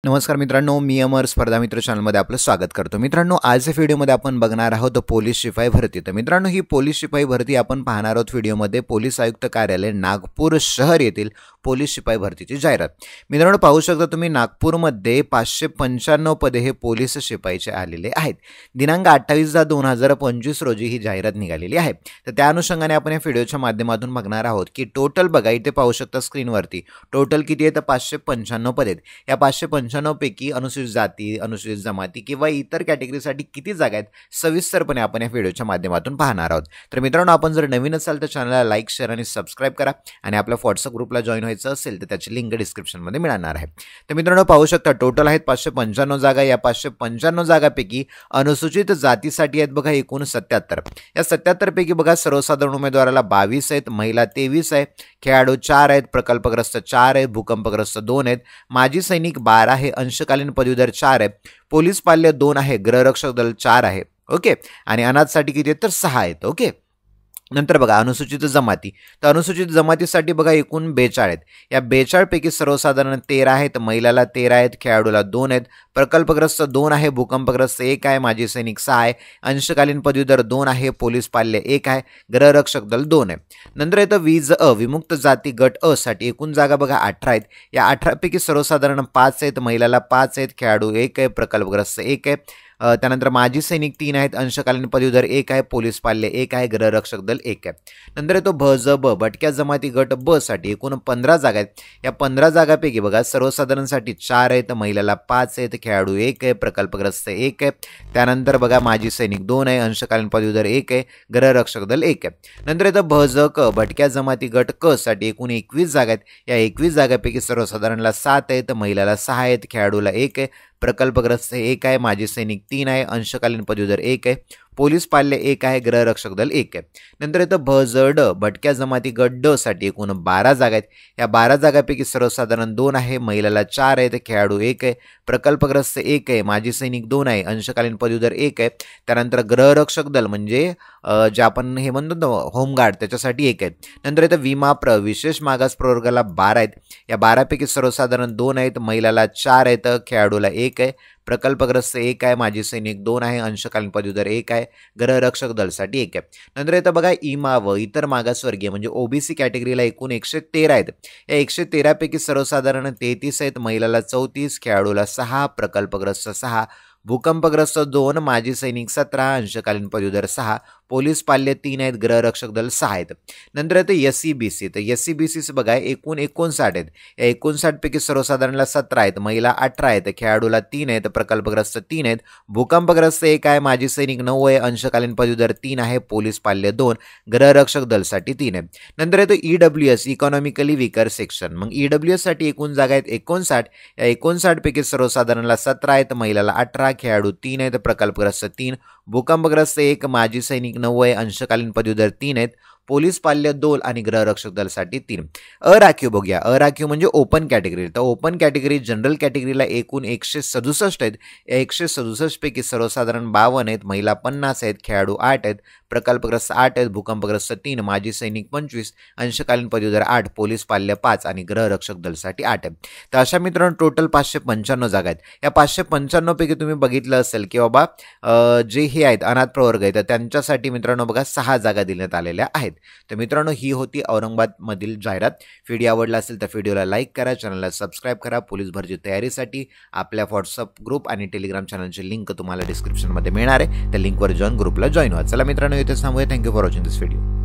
नमस्कार मित्रांनो, मी अमर स्पर्धा मित्र चॅनलमध्ये आपलं स्वागत करतो। मित्रांनो, आजच्या व्हिडिओमध्ये आपण बघणार आहोत पोलीस शिपाई भरती। तर मित्रांनो, ही पोलीस शिपाई भरती आपण पाहणार आहोत व्हिडिओमध्ये पोलीस आयुक्त कार्यालय नागपूर शहर येथील पोलीस शिपाई भरतीची जाहिरात। मित्रांनो, पाहू शकता तुम्ही नागपूरमध्ये 595 पदे हे पोलीस शिपाईचे आलेले आहेत। दिनांक 28/10/2025 रोजी ही जाहिरात निघालेली आहे। तर त्या अनुषंगाने आपण या व्हिडिओच्या माध्यमातून बघणार आहोत की टोटल बघा, इथे पाहू शकता स्क्रीनवरती टोटल किती आहे तर 595 पदे आहेत। या 595 पैकी अनुसूचित जाती, अनुसूचित जमाती किंवा इतर कॅटेगरीसाठी किती जागा आहेत सविस्तरपणे आपण या व्हिडिओच्या माध्यमातून पाहणार आहोत। तर मित्रांनो, आपण जर नवीन असाल तर चॅनलला लाईक, शेअर आणि सबस्क्राइब करा आणि आपल्या व्हॉट्सअप ग्रुपला जॉईन व्हायचं असेल तर त्याची लिंक डिस्क्रिप्शनमध्ये मिळणार आहे। तर मित्रांनो, पाहू शकता टोटल आहेत 595 जागा। या 595 जागापैकी अनुसूचित जातीसाठी आहेत बघा एकूण 77। या 77 पैकी बघा सर्वसाधारण उमेदवाराला 22 आहेत, महिला 23 आहे, खेळाडू 4 आहेत, प्रकल्पग्रस्त 4 आहेत, भूकंपग्रस्त 2 आहेत, माजी सैनिक 12 आहे, अंशकालीन पदवीधर 4 आहे, पोलीस पाल्य 2 आहे, गृहरक्षक दल 4 आहे, ओके, आणि अनाथसाठी किती आहेत तर 6 आहेत, ओके। नंतर बघा अनुसूचित जमाती, तर अनुसूचित जमातीसाठी बघा एकूण 42 आहेत। या 42 पैकी सर्वसाधारण 13 आहेत, महिलाला 13 आहेत, खेळाडूला 2 आहेत, प्रकल्पग्रस्त 2 आहे, भूकंपग्रस्त 1 आहे, माजी सैनिक 6 आहे, अंशकालीन पदवीधर 2 आहे, पोलीस पाल्य 1 आहे, गृहरक्षक दल 2 आहे। नंतर येतं वीज विमुक्त जाती गट अ साठी एकूण जागा बघा 18 आहेत। या 18 पैकी सर्वसाधारण 5 आहेत, महिलाला 5 आहेत, खेळाडू 1 आहे, प्रकल्पग्रस्त 1 आहे, त्यानंतर माजी सैनिक 3 आहेत, अंशकालीन पदवीधर 1 आहे, पोलीस पाल्य 1 आहे, गृहरक्षक दल 1 आहे। नंतर येतो ब भटक्या जमाती गट ब साठी एकूण 15 जागा आहेत। या 15 जागापैकी बघा सर्वसाधारणसाठी 4 आहेत, महिलाला 5 आहेत, खेळाडू 1 आहे, प्रकल्पग्रस्त 1 आहे, त्यानंतर बघा माजी सैनिक 2 आहे, अंशकालीन पदवीधर 1 आहे, गृहरक्षक दल 1 आहे। नंतर येतं क भटक्या जमाती गट क साठी एकूण 21 जागा आहेत। या 21 जागापैकी सर्वसाधारणला 7 आहेत, महिलाला 6 आहेत, खेळाडूला 1 आहे, प्रकल्पग्रस्त 1 आहे, माजी सैनिक 3 आहे, अंशकालीन पदवीधर 1 आहे, पोलीस पाल्य 1 आहे, गृहरक्षक दल 1 आहे। नंतर येतं ड भटक्या जमाती गट ड साठी एकूण 12 जागा आहेत। या 12 जागापैकी सर्वसाधारण 2 आहे, महिलाला 4 आहेत, खेळाडू 1 आहे, प्रकल्पग्रस्त 1 आहे, माजी सैनिक 2 आहे, अंशकालीन पदवीधर 1 आहे, त्यानंतर गृहरक्षक दल म्हणजे जे आपण हे म्हणतो ना होमगार्ड त्याच्यासाठी 1 आहे। नंतर येतं विमाप्र विशेष मागास प्रवर्गाला 12 आहेत। या 12 पैकी सर्वसाधारण 2 आहेत, महिलाला 4 आहेत, खेळाडूला 1 आहे, प्रकल्पग्रस्त 1 आहे, माजी सैनिक 2 आहे, अंशकालीन पदवीधर 1 आहे, गृहरक्षक दलसाठी 1 आहे। नंतर येतं बघा इमाव इतर मागासवर्गीय म्हणजे ओबीसी कॅटेगरीला एकूण 113 आहेत। या 113 पैकी सर्वसाधारण 33 आहेत, महिलाला 34, खेळाडूला 6, प्रकल्पग्रस्त 6, भूकंपग्रस्त 2, माजी सैनिक 17, अंशकालीन पदवीधर 6, पोलीस पाल्य 3 आहेत, गृहरक्षक दल 6 आहेत। नंतर येतं SCBC, तर SCBC बघा एकूण 59 आहेत। या 59 पैकी सर्वसाधारणला 17 आहेत, महिला 18 आहेत, खेळाडूला 3 आहेत, प्रकल्पग्रस्त 3 आहेत, भूकंपग्रस्त 1 आहे, माजी सैनिक 9 आहे, अंशकालीन पदवीधर 3 आहे, पोलीस पाल्य 2, गृहरक्षक दलसाठी 3 आहे। नंतर येतो EWS इकॉनॉमिकली वीकर सेक्शन, मग EWS साठी एकूण जागा आहेत 59। या 59 पैकी सर्वसाधारणला 17 आहेत, महिलाला 18, खेळाडू 3 आहेत, प्रकल्पग्रस्त 3, भूकंपग्रस्त 1, माजी सैनिक 9 आहे, अंशकालीन पदवीधर 3 आहेत, पोलीस पाल्य 2 आणि गृहरक्षक दलसाठी 3। अराखीव बघूया, अराखीव म्हणजे ओपन कॅटेगरी, तर ओपन कॅटेगरी जनरल कॅटेगरीला एकूण 167 आहेत। या 167 पैकी सर्वसाधारण 52 आहेत, महिला 50 आहेत, खेळाडू 8 आहेत, प्रकल्पग्रस्त 8 आहेत, भूकंपग्रस्त 3, माजी सैनिक 25, अंशकालीन पदवीधर 8, पोलीस पाल्य 5 आणि गृहरक्षक दलसाठी 8 आहे। तर अशा मित्रांनो टोटल 595 जागा आहेत। या 595 पैकी तुम्ही बघितलं असेल की बाबा जे हे आहेत अनाथ प्रवर्ग आहेत तर त्यांच्यासाठी मित्रांनो बघा 6 जागा देण्यात आलेल्या आहेत। तर मित्रांनो ही होती औरंगाबादमधील जाहिरात। व्हिडिओ आवडला असेल तर व्हिडिओला लाईक करा, चॅनलला सबस्क्राईब करा। पोलीस भरती तयारीसाठी आपल्या व्हॉट्सअप ग्रुप आणि टेलिग्राम चॅनलची लिंक तुम्हाला डिस्क्रिप्शनमध्ये मिळणार आहे। त्या लिंकवर जॉईन ग्रुपला जॉईन व्हा। चला मित्रांनो इथे थांबूया। Thank you for watching this video.